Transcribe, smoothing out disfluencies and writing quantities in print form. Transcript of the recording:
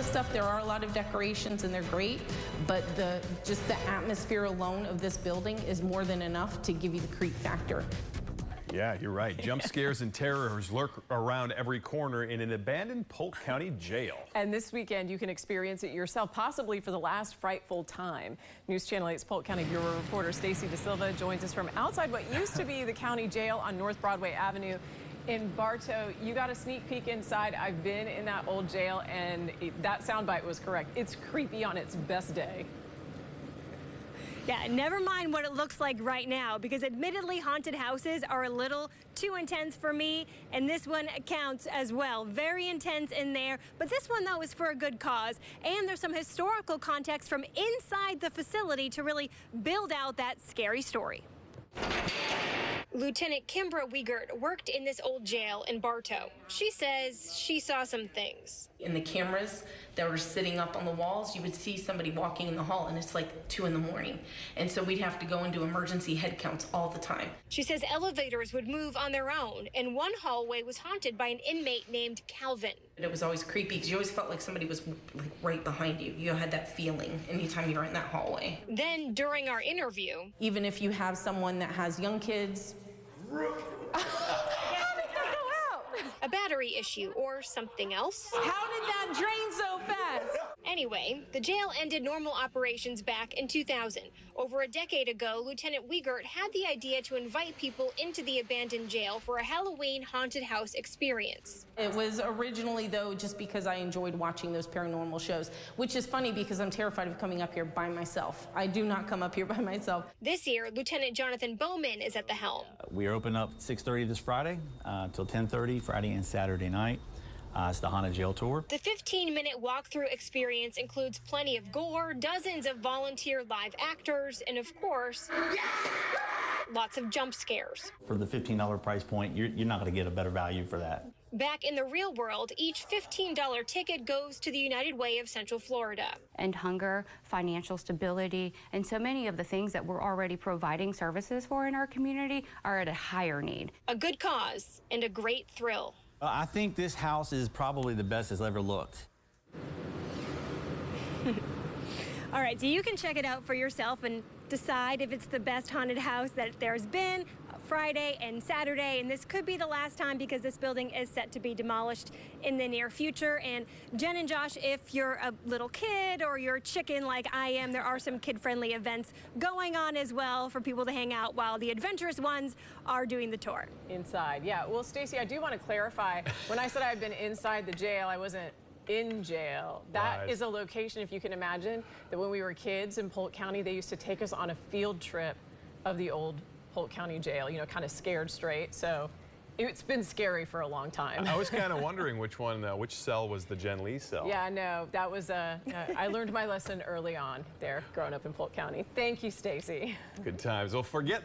this stuff. There are a lot of decorations and they're great, but just the atmosphere alone of this building is more than enough to give you the creep factor. Yeah, you're right. Jump scares and terrors lurk around every corner in an abandoned Polk County jail. And this weekend, you can experience it yourself, possibly for the last frightful time. News Channel 8's Polk County Bureau reporter Stacy DeSilva joins us from outside what used to be the county jail on North Broadway Avenue in Bartow. You got a sneak peek inside. I've been in that old jail, and that soundbite was correct. It's creepy on its best day. Yeah, never mind what it looks like right now, because admittedly haunted houses are a little too intense for me, and this one counts as well. Very intense in there, but this one though is for a good cause, and there's some historical context from inside the facility to really build out that scary story. Lieutenant Kimbra Wiegert worked in this old jail in Bartow. She says she saw some things. In the cameras that were sitting up on the walls, you would see somebody walking in the hall, and it's like 2 in the morning. And so we'd have to go and do emergency head counts all the time. She says elevators would move on their own, and one hallway was haunted by an inmate named Calvin. It was always creepy because you always felt like somebody was like right behind you. You had that feeling anytime you were in that hallway. Then during our interview, even if you have someone that has young kids, a battery issue or something else. How did that drain so fast? Anyway, the jail ended normal operations back in 2000. Over a decade ago, Lieutenant Wiegert had the idea to invite people into the abandoned jail for a Halloween haunted house experience. It was originally, though, just because I enjoyed watching those paranormal shows, which is funny because I'm terrified of coming up here by myself. I do not come up here by myself. This year, Lieutenant Jonathan Bowman is at the helm. We are open up 6:30 this Friday till 10:30 Friday and Saturday night. It's the Haunted Jail Tour. The 15-minute walkthrough experience includes plenty of gore, dozens of volunteer live actors, and of course, lots of jump scares. For the $15 price point, you're not going to get a better value for that. Back in the real world, each $15 ticket goes to the United Way of Central Florida. And hunger, financial stability, and so many of the things that we're already providing services for in our community are at a higher need. A good cause and a great thrill. I think this house is probably the best it's ever looked. All right, so you can check it out for yourself and decide if it's the best haunted house that there's been. Friday and Saturday, and this could be the last time because this building is set to be demolished in the near future. And Jen and Josh, if you're a little kid or you're a chicken like I am, there are some kid-friendly events going on as well for people to hang out while the adventurous ones are doing the tour. Inside, yeah. Well, Stacy, I do want to clarify. When I said I've been inside the jail, I wasn't in jail. That is a location, if you can imagine, that when we were kids in Polk County, they used to take us on a field trip of the old Polk County jail, you know, kind of scared straight. So it's been scary for a long time. I was kind of wondering which cell was the Jen Lee cell. Yeah, no, that was, I learned my lesson early on there growing up in Polk County. Thank you, Stacy. Good times. Well, forget